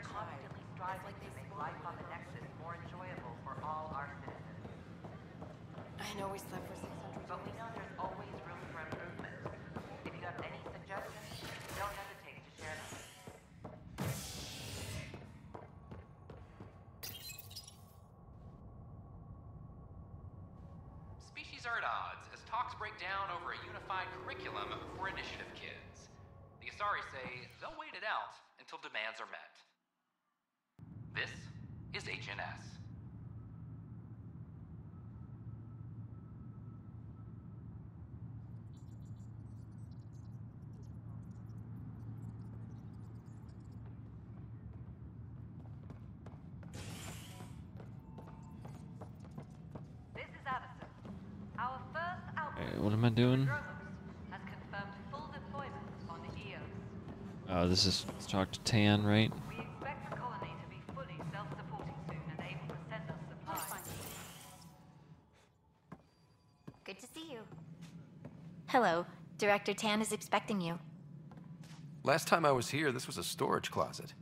constantly striving to make life on the Nexus more enjoyable for all our citizens. I know we slept for 600 But we know there's always room for improvement. If you have any suggestions, don't hesitate to share them. Species are at odds as talks break down over a unified curriculum for initiative kids. The Asari say they'll wait it out until demands are met. This is HNS. This is Addison. Our first outpost What am I doing? has confirmed full deployment on the EOS. Oh, this is let's talk to Tan, right? We expect the colony to be fully self-supporting soon and able to send us supplies. Good to see you. Hello. Director Tan is expecting you. Last time I was here, this was a storage closet.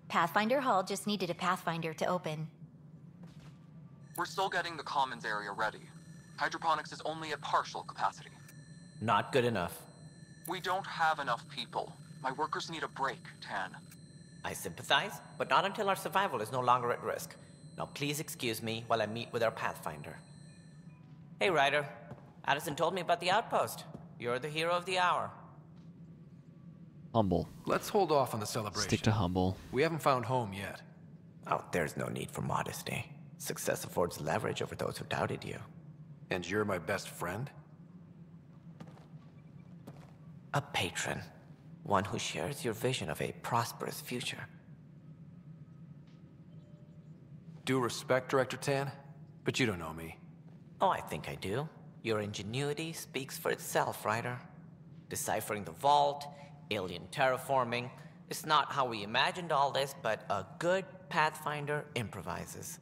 Pathfinder Hall just needed a Pathfinder to open. We're still getting the commons area ready. Hydroponics is only at partial capacity. Not good enough. We don't have enough people. My workers need a break, Tan. I sympathize, but not until our survival is no longer at risk. Now please excuse me while I meet with our Pathfinder. Hey, Ryder. Addison told me about the outpost. You're the hero of the hour. Humble. Let's hold off on the celebration. Stick to humble. We haven't found home yet. Oh, there's no need for modesty. Success affords leverage over those who doubted you. And you're my best friend? A patron. One who shares your vision of a prosperous future. Due respect, Director Tan, but you don't know me. Oh, I think I do. Your ingenuity speaks for itself, Ryder. Deciphering the vault, alien terraforming. It's not how we imagined all this, but a good Pathfinder improvises.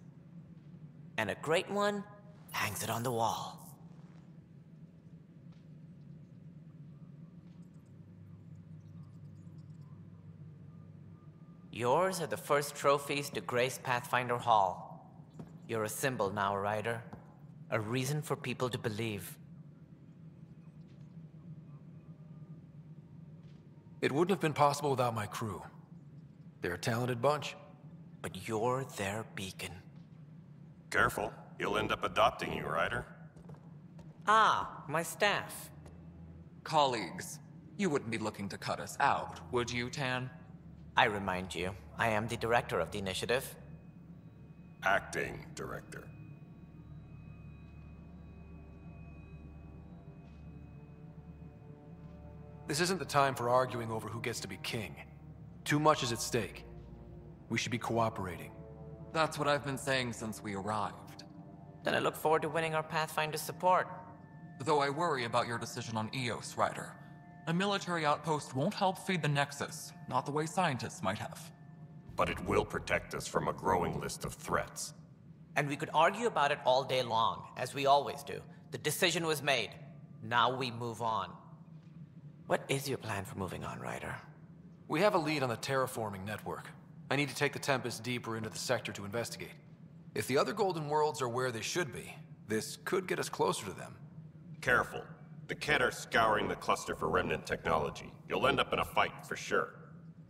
And a great one hangs it on the wall. Yours are the first trophies to grace Pathfinder Hall. You're a symbol now, Ryder. A reason for people to believe. It wouldn't have been possible without my crew. They're a talented bunch. But you're their beacon. Careful. He'll end up adopting you, Ryder. Ah, my staff. Colleagues, you wouldn't be looking to cut us out, would you, Tan? I remind you, I am the director of the initiative. Acting director. This isn't the time for arguing over who gets to be king. Too much is at stake. We should be cooperating. That's what I've been saying since we arrived. Then I look forward to winning our Pathfinder support. Though I worry about your decision on EOS, Ryder. A military outpost won't help feed the Nexus, not the way scientists might have. But it will protect us from a growing list of threats. And we could argue about it all day long, as we always do. The decision was made. Now we move on. What is your plan for moving on, Ryder? We have a lead on the terraforming network. I need to take the Tempest deeper into the sector to investigate. If the other Golden Worlds are where they should be, this could get us closer to them. Careful. The Kett are scouring the cluster for remnant technology. You'll end up in a fight for sure.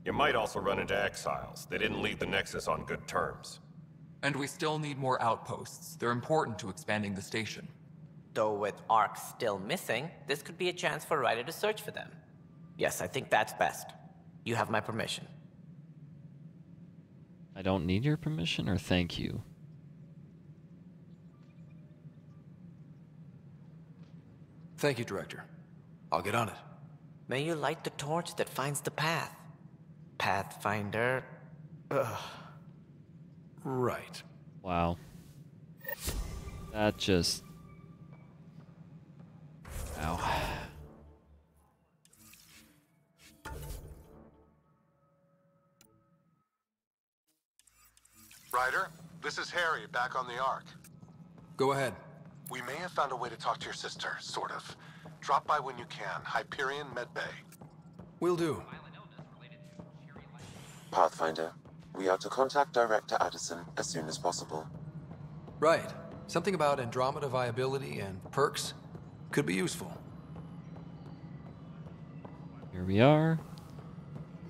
You might also run into exiles. They didn't leave the Nexus on good terms. And we still need more outposts. They're important to expanding the station. Though with Ark still missing, this could be a chance for Ryder to search for them. Yes, I think that's best. You have my permission. I don't need your permission, or thank you? Thank you, Director. I'll get on it. May you light the torch that finds the path. Pathfinder. Ugh. Right. Wow. That just... Ow. Ryder, this is Harry, back on the Ark. Go ahead. We may have found a way to talk to your sister, sort of. Drop by when you can. Hyperion Med Bay. Will do. Pathfinder. We are to contact Director Addison as soon as possible. Right. Something about Andromeda viability and perks could be useful. Here we are.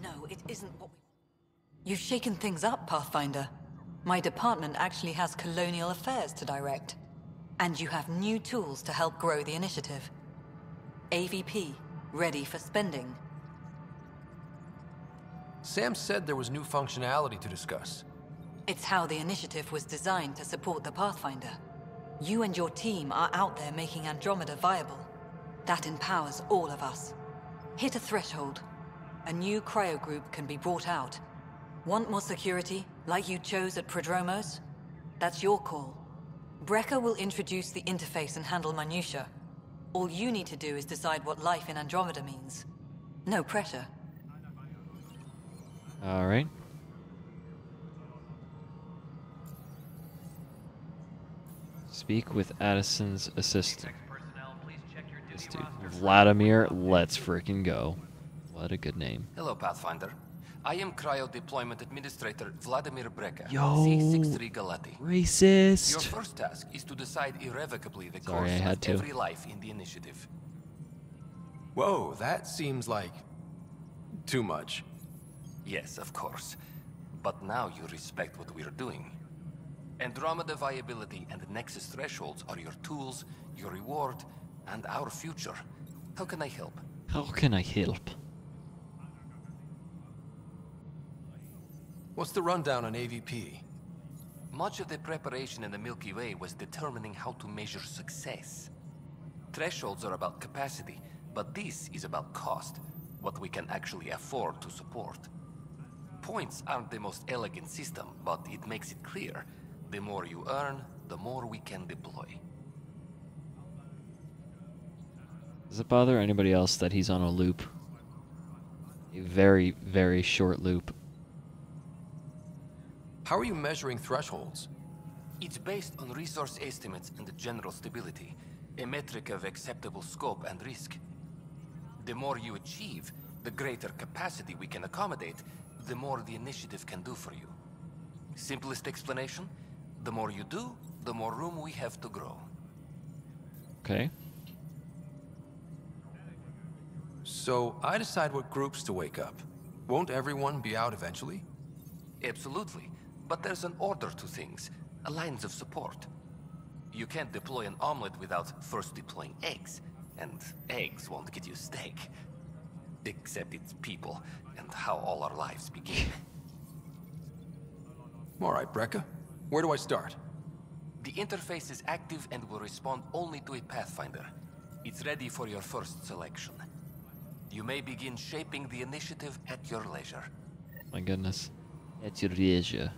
No, it isn't what we... You've shaken things up, Pathfinder. My department actually has colonial affairs to direct. And you have new tools to help grow the initiative. AVP, ready for spending. Sam said there was new functionality to discuss. It's how the initiative was designed to support the Pathfinder. You and your team are out there making Andromeda viable. That empowers all of us. Hit a threshold. A new cryo group can be brought out. Want more security, like you chose at Prodromos? That's your call. Brecker will introduce the interface and handle minutiae. All you need to do is decide what life in Andromeda means. No pressure. All right. Speak with Addison's assistant. This dude, Vladimir, let's freaking go. What a good name. Hello, Pathfinder. I am Cryo Deployment Administrator Vladimir Brecker, Yo, C63 Galati. racist. Your first task is to decide irrevocably the Sorry, course I had of to. every life in the initiative. Whoa, that seems like... too much. Yes, of course. But now you respect what we're doing. Andromeda viability and Nexus thresholds are your tools, your reward, and our future. How can I help? How can I help? What's the rundown on AVP? Much of the preparation in the Milky Way was determining how to measure success. Thresholds are about capacity, but this is about cost, what we can actually afford to support. Points aren't the most elegant system, but it makes it clear. The more you earn, the more we can deploy. Does it bother anybody else that he's on a loop? A very, very short loop. How are you measuring thresholds? It's based on resource estimates and the general stability, a metric of acceptable scope and risk. The more you achieve, the greater capacity we can accommodate, the more the initiative can do for you. Simplest explanation, the more you do, the more room we have to grow. Okay. So I decide what groups to wake up. Won't everyone be out eventually? Absolutely. But there's an order to things, a lines of support. You can't deploy an omelet without first deploying eggs, and eggs won't get you steak. Except it's people, and how all our lives begin. All right, Brekka. Where do I start? The interface is active and will respond only to a Pathfinder. It's ready for your first selection. You may begin shaping the initiative at your leisure. My goodness. At your leisure.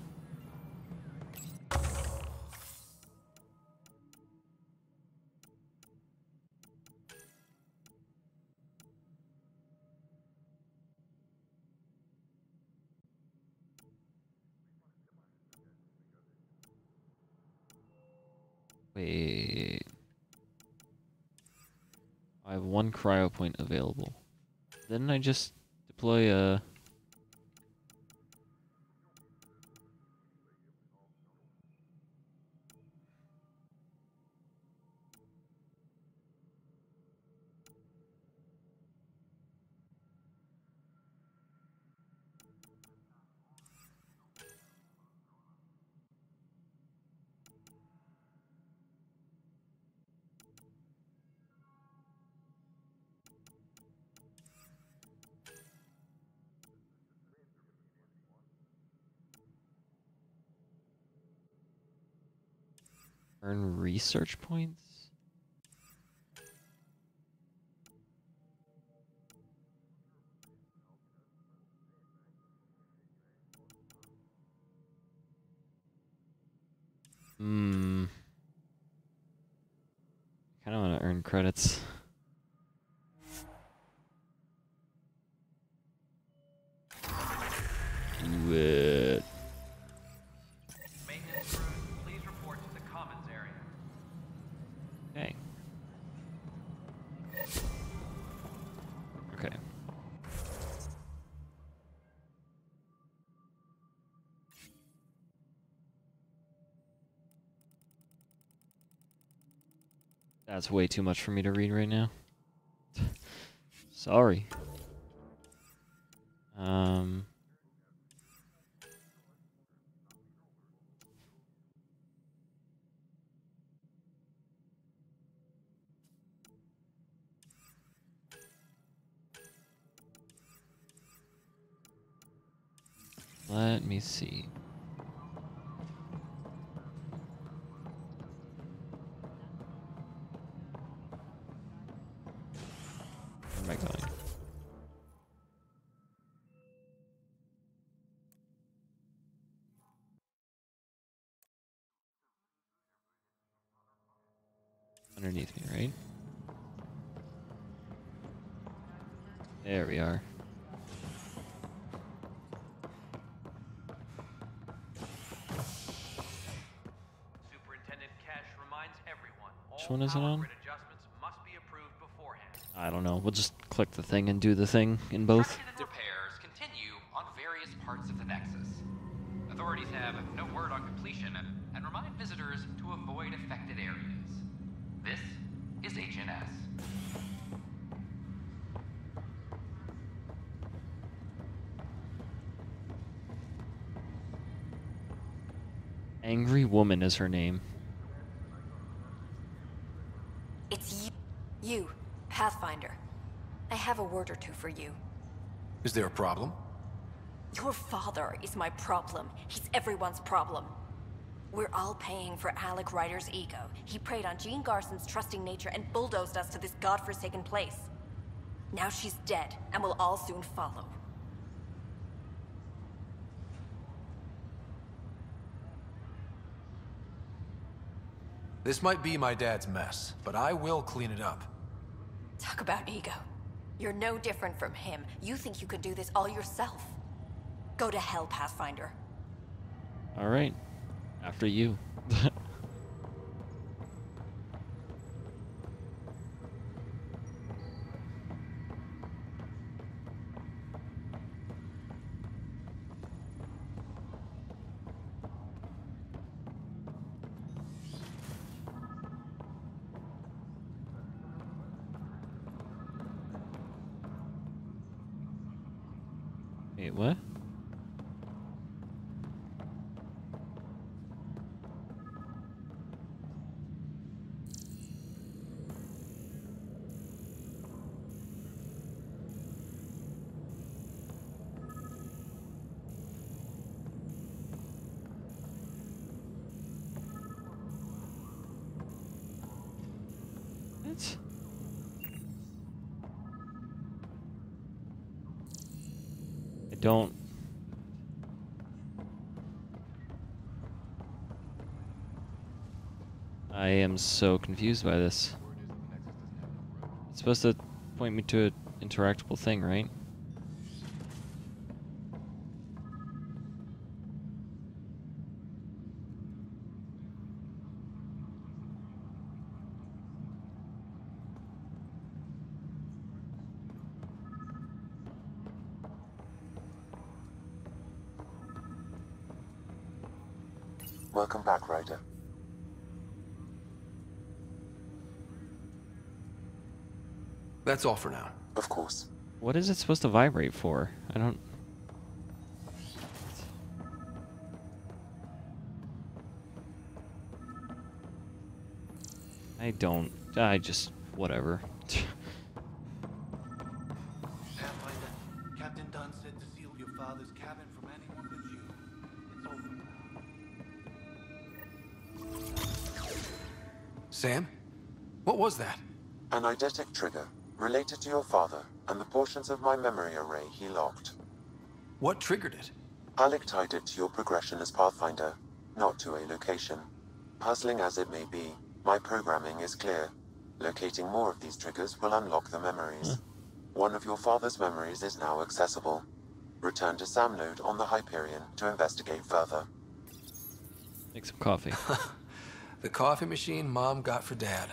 Wait. I have one cryo point available. Didn't I just deploy a... Earn research points? I kinda wanna earn credits. Do it. Maintenance crews, please report to the commons area. Okay. Okay. That's way too much for me to read right now. Sorry. Let me see. Where am I going? Underneath me, right? There we are. Superintendent Cash reminds everyone Which one is it on? grid adjustments must be approved beforehand. I don't know. We'll just click the thing and do the thing in both. Repairs continue on various parts of the Nexus. Authorities have no word on completion and remind visitors to avoid affected areas. This is HNS. Angry Woman is her name. It's you, Pathfinder. I have a word or two for you. Is there a problem? Your father is my problem. He's everyone's problem. We're all paying for Alec Ryder's ego. He preyed on Jean Garson's trusting nature and bulldozed us to this godforsaken place. Now she's dead, and we'll all soon follow. This might be my dad's mess, but I will clean it up. Talk about ego. You're no different from him. You think you could do this all yourself. Go to hell, Pathfinder. Alright. After you. Wait, what? What? I don't... I am so confused by this. It's supposed to point me to an interactable thing, right? Welcome back, Ryder. That's all for now. Of course. What is it supposed to vibrate for? I don't... I just... whatever. Pathfinder, Captain Dunn said to seal your father's cabin from anyone but you. It's over. Sam? What was that? An eidetic trigger, related to your father, and the portions of my memory array he locked. What triggered it? Alec tied it to your progression as Pathfinder, not to a location. Puzzling as it may be, my programming is clear. Locating more of these triggers will unlock the memories. One of your father's memories is now accessible. Return to Sam Node on the Hyperion to investigate further. Make some coffee. The coffee machine Mom got for Dad.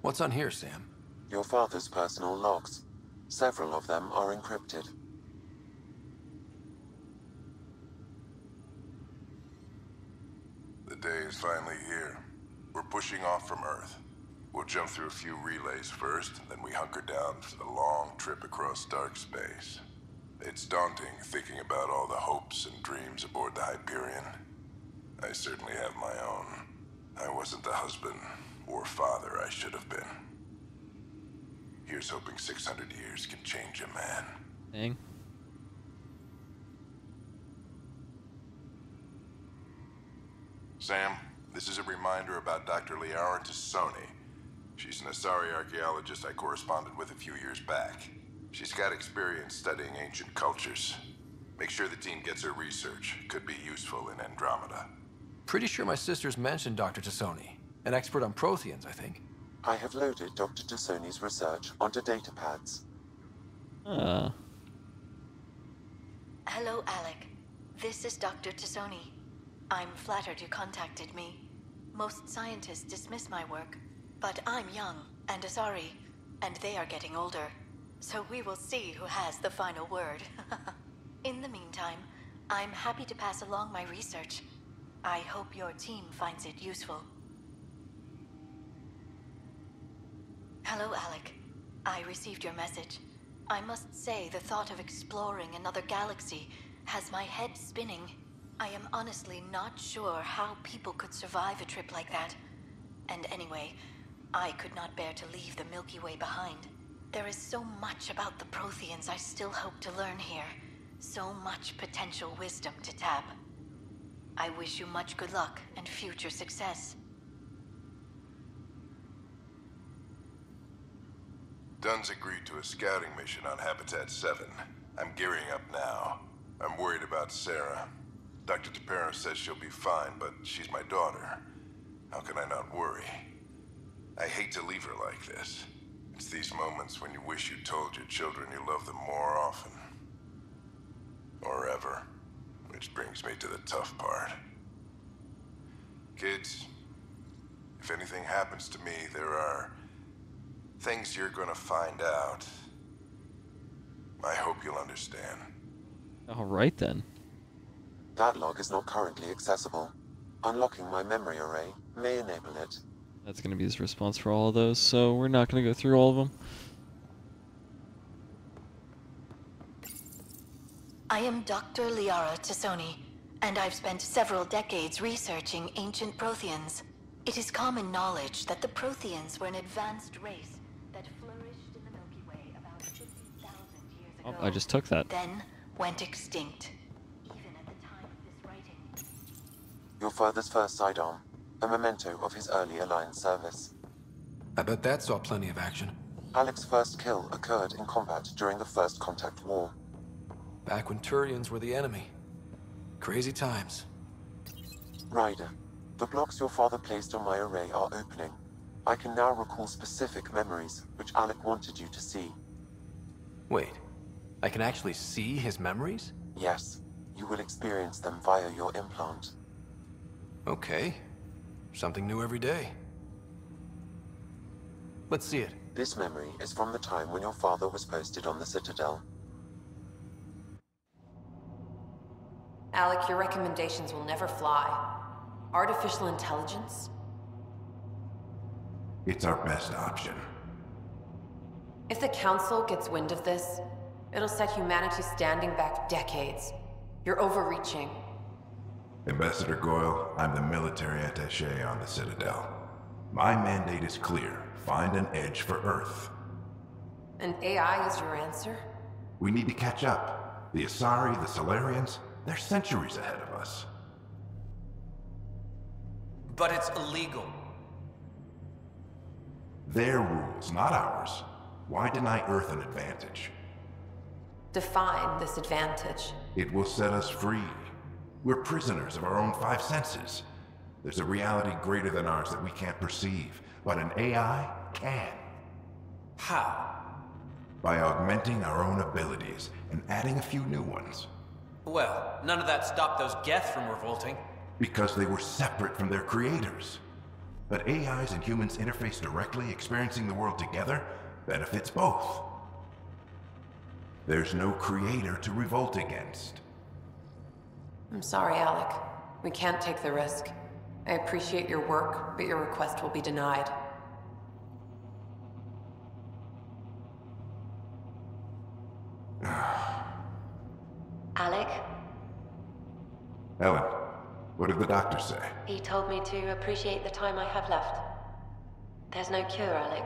What's on here, Sam? Your father's personal logs. Several of them are encrypted. The day is finally here. We're pushing off from Earth. We'll jump through a few relays first, then we hunker down for the long trip across dark space. It's daunting thinking about all the hopes and dreams aboard the Hyperion. I certainly have my own. I wasn't the husband or father I should have been. Here's hoping 600 years can change a man. Dang. Sam, this is a reminder about Dr. Liara Tassoni. She's an Asari archaeologist I corresponded with a few years back. She's got experience studying ancient cultures. Make sure the team gets her research. Could be useful in Andromeda. Pretty sure my sisters mentioned Dr. Tassoni. An expert on Protheans, I think. I have loaded Dr. Tassoni's research onto datapads. Hello, Alec. This is Dr. Tassoni. I'm flattered you contacted me. Most scientists dismiss my work, but I'm young and Asari, and they are getting older. So we will see who has the final word. In the meantime, I'm happy to pass along my research. I hope your team finds it useful. Hello, Alec. I received your message. I must say the thought of exploring another galaxy has my head spinning. I am honestly not sure how people could survive a trip like that. And anyway, I could not bear to leave the Milky Way behind. There is so much about the Protheans I still hope to learn here. So much potential wisdom to tap. I wish you much good luck and future success. Dunn's agreed to a scouting mission on Habitat 7. I'm gearing up now. I'm worried about Sarah. Dr. Tapera says she'll be fine, but she's my daughter. How can I not worry? I hate to leave her like this. It's these moments when you wish you told your children you love them more often. Or ever. Which brings me to the tough part. Kids, if anything happens to me, there are things you're gonna find out. I hope you'll understand. All right then. That log is not currently accessible. Unlocking my memory array may enable it. That's going to be his response for all of those, so we're not going to go through all of them. I am Dr. Liara Tassoni, and I've spent several decades researching ancient Protheans. It is common knowledge that the Protheans were an advanced race that flourished in the Milky Way about 50,000 years ago. Oh, I just took that. Then went extinct. Even at the time of this writing. Your father's first sidearm, a memento of his early Alliance service. I bet that saw plenty of action. Alec's first kill occurred in combat during the First Contact War. Back when Turians were the enemy. Crazy times. Ryder, the blocks your father placed on my array are opening. I can now recall specific memories, which Alec wanted you to see. Wait, I can actually see his memories? Yes, you will experience them via your implant. Okay. Something new every day. Let's see it. This memory is from the time when your father was posted on the Citadel. Alec, your recommendations will never fly. Artificial intelligence? It's our best option. If the Council gets wind of this, it'll set humanity standing back decades. You're overreaching. Ambassador Goyle, I'm the military attaché on the Citadel. My mandate is clear. Find an edge for Earth. And AI is your answer? We need to catch up. The Asari, the Solarians, they're centuries ahead of us. But it's illegal. Their rules, not ours. Why deny Earth an advantage? Define this advantage. It will set us free. We're prisoners of our own five senses. There's a reality greater than ours that we can't perceive, but an AI can. How? By augmenting our own abilities and adding a few new ones. Well, none of that stopped those Geth from revolting. Because they were separate from their creators. But AIs and humans interface directly, experiencing the world together, benefits both. There's no creator to revolt against. I'm sorry, Alec. We can't take the risk. I appreciate your work, but your request will be denied. Alec, Ellen, what did the doctor say? he told me to appreciate the time I have left. There's no cure, Alec.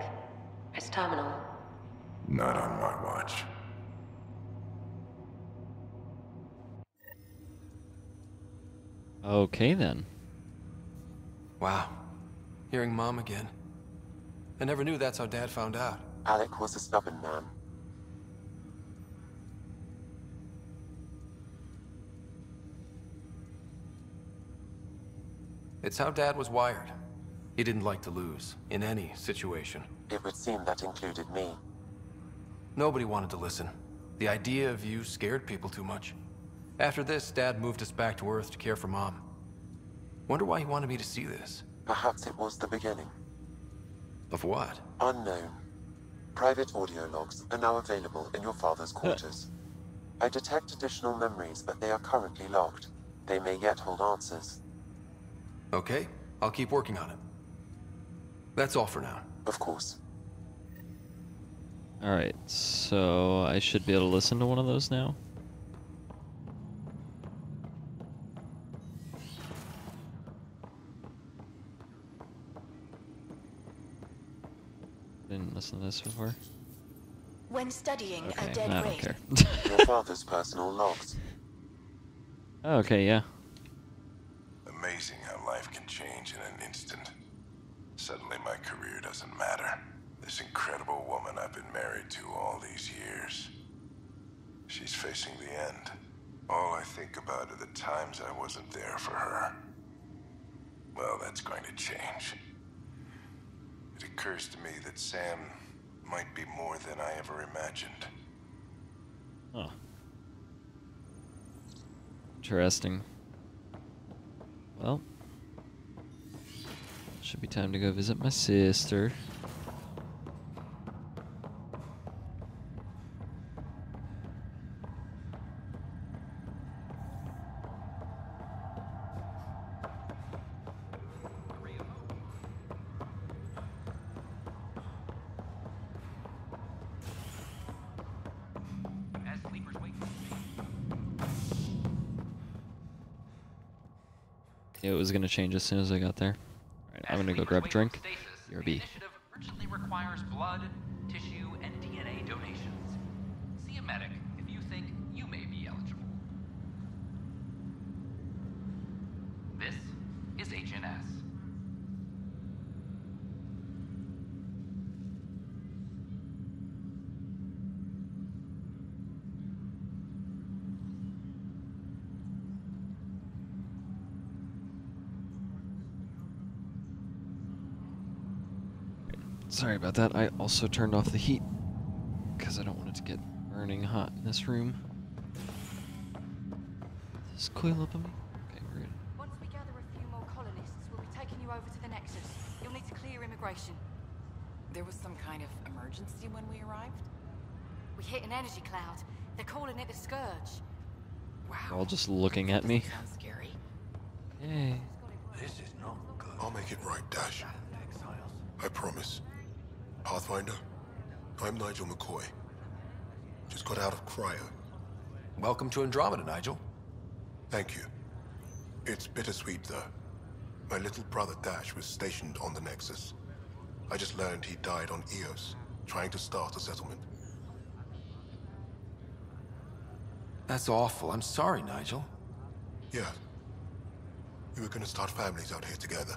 It's terminal. Not on my watch. Okay, then. Wow. Hearing Mom again. I never knew that's how Dad found out. Alec was a stubborn man. It's how Dad was wired. He didn't like to lose, in any situation. It would seem that included me. Nobody wanted to listen. The idea of you scared people too much. After this, Dad moved us back to Earth to care for Mom. Wonder why he wanted me to see this. Perhaps it was the beginning. Of what? Unknown. Private audio logs are now available in your father's quarters. I detect additional memories, but they are currently locked. They may yet hold answers. Okay, I'll keep working on it. That's all for now. Of course. Alright, so I should be able to listen to one of those now. Didn't listen to this before. When studying Okay, a dead I don't race. care. Your father's personal logs. Okay, yeah. Amazing how life can change in an instant. Suddenly my career doesn't matter. This incredible woman I've been married to all these years. She's facing the end. All I think about are the times I wasn't there for her. Well, that's going to change. It occurs to me that Sam might be more than I ever imagined. Huh. Interesting. Well, should be time to go visit my sister. It was gonna change as soon as I got there. Alright, I'm gonna go grab a drink. BRB. Initiative urgently requires blood, tissue, and DNA donations. See a medic if you think you may be eligible. This is HNS. Sorry about that. I also turned off the heat because I don't want it to get burning hot in this room. This coil up on me? Okay, we're good. Once we gather a few more colonists, we'll be taking you over to the Nexus. You'll need to clear immigration. There was some kind of emergency when we arrived? We hit an energy cloud. They're calling it the Scourge. They're all just looking at me. Sounds scary. Yay. This is not good. I'll make it right, Dash. I promise. Pathfinder, I'm Nigel McCoy. Just got out of cryo. Welcome to Andromeda, Nigel. Thank you. It's bittersweet, though. My little brother Dash was stationed on the Nexus. I just learned he died on Eos, trying to start a settlement. That's awful. I'm sorry, Nigel. Yeah. We were gonna start families out here together.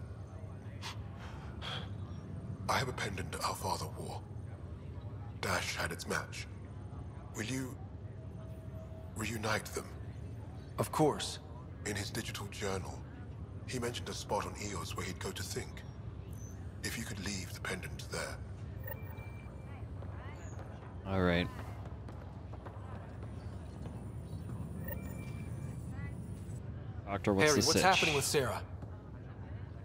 I have a pendant our father wore. Dash had its match. Will you reunite them? Of course. In his digital journal, he mentioned a spot on Eos where he'd go to think. If you could leave the pendant there. Alright. Doctor, what's Harry, the what's sitch? happening with Sarah?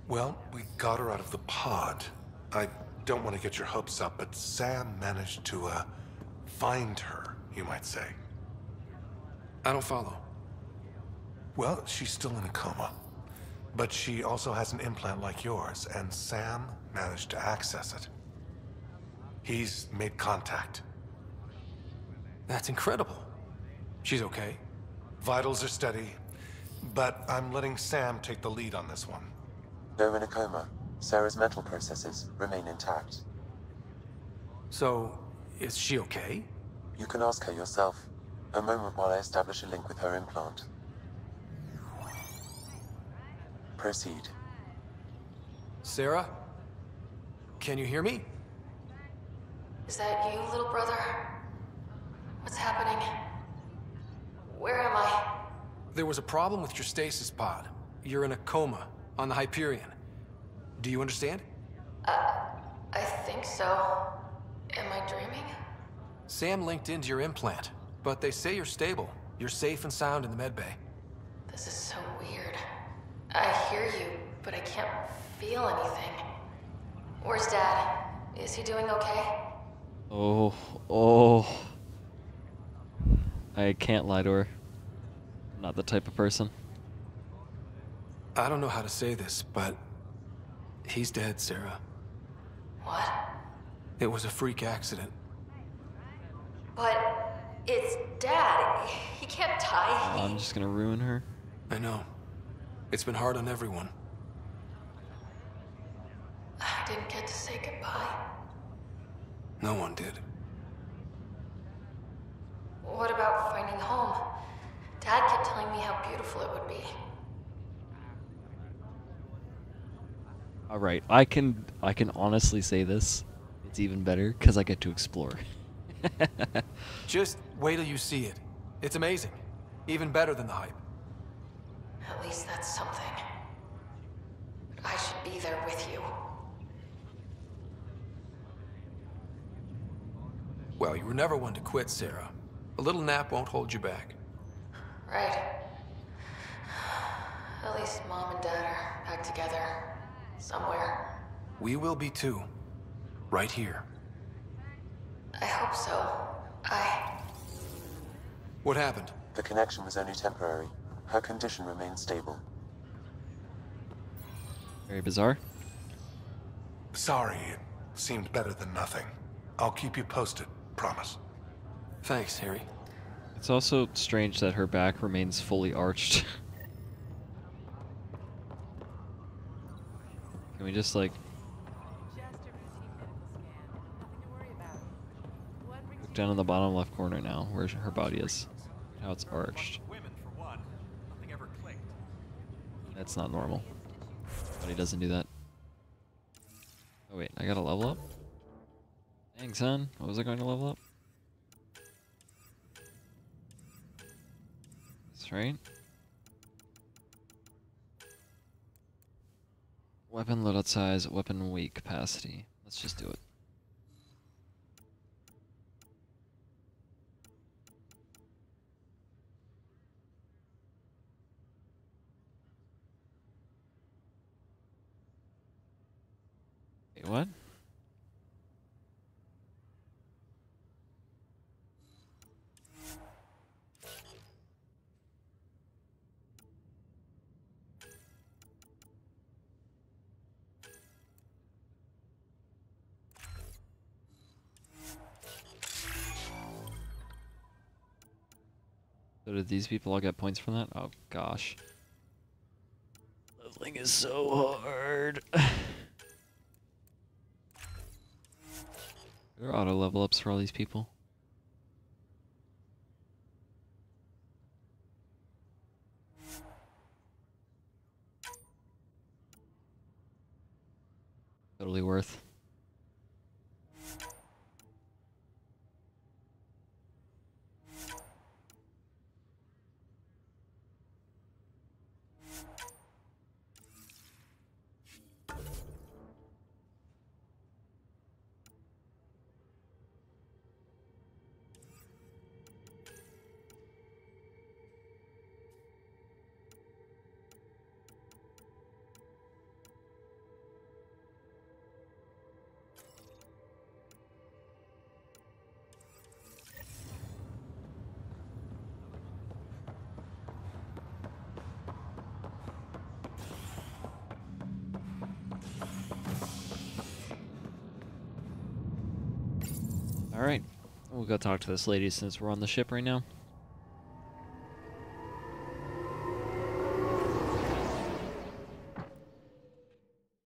Well, we got her out of the pod. I don't want to get your hopes up, but Sam managed to, find her, you might say. I don't follow. Well, she's still in a coma. But she also has an implant like yours, and Sam managed to access it. He's made contact. That's incredible. She's okay? Vitals are steady, but I'm letting Sam take the lead on this one. Though in a coma, Sarah's mental processes remain intact. So, is she okay? You can ask her yourself. A moment while I establish a link with her implant. Proceed. Sarah? Can you hear me? Is that you, little brother? What's happening? Where am I? There was a problem with your stasis pod. You're in a coma on the Hyperion. Do you understand? I think so. Am I dreaming? Sam linked into your implant, but they say you're stable. You're safe and sound in the medbay. This is so weird. I hear you, but I can't feel anything. Where's Dad? Is he doing okay? Oh. I can't lie to her. I'm not the type of person. I don't know how to say this, but he's dead, Sarah. What? It was a freak accident. But it's Dad. He can't die. Oh, I'm just gonna ruin her. I know. It's been hard on everyone. I didn't get to say goodbye. No one did. What about finding home? Dad kept telling me how beautiful it would be. All right, I can honestly say this. It's even better because I get to explore. Just wait till you see it. It's amazing. Even better than the hype. At least that's something. But I should be there with you. Well, you were never one to quit, Sarah. A little nap won't hold you back. Right. At least Mom and Dad are back together. Somewhere. We will be too. Right here. I hope so. What happened? The connection was only temporary. Her condition remains stable. Very bizarre. Sorry, it seemed better than nothing. I'll keep you posted, promise. Thanks, Harry. It's also strange that her back remains fully arched. Can we just, like... Look down in the bottom left corner now, where her body is. How it's arched. That's not normal. But he doesn't do that. Oh wait, I gotta level up? Dang, son. What was I going to level up? That's right. Weapon loadout size, weapon weight capacity. Let's just do it. Wait, what? So did these people all get points from that? Oh gosh. Leveling is so hard. There are auto level ups for all these people. Totally worth. Alright, we'll go talk to this lady since we're on the ship right now.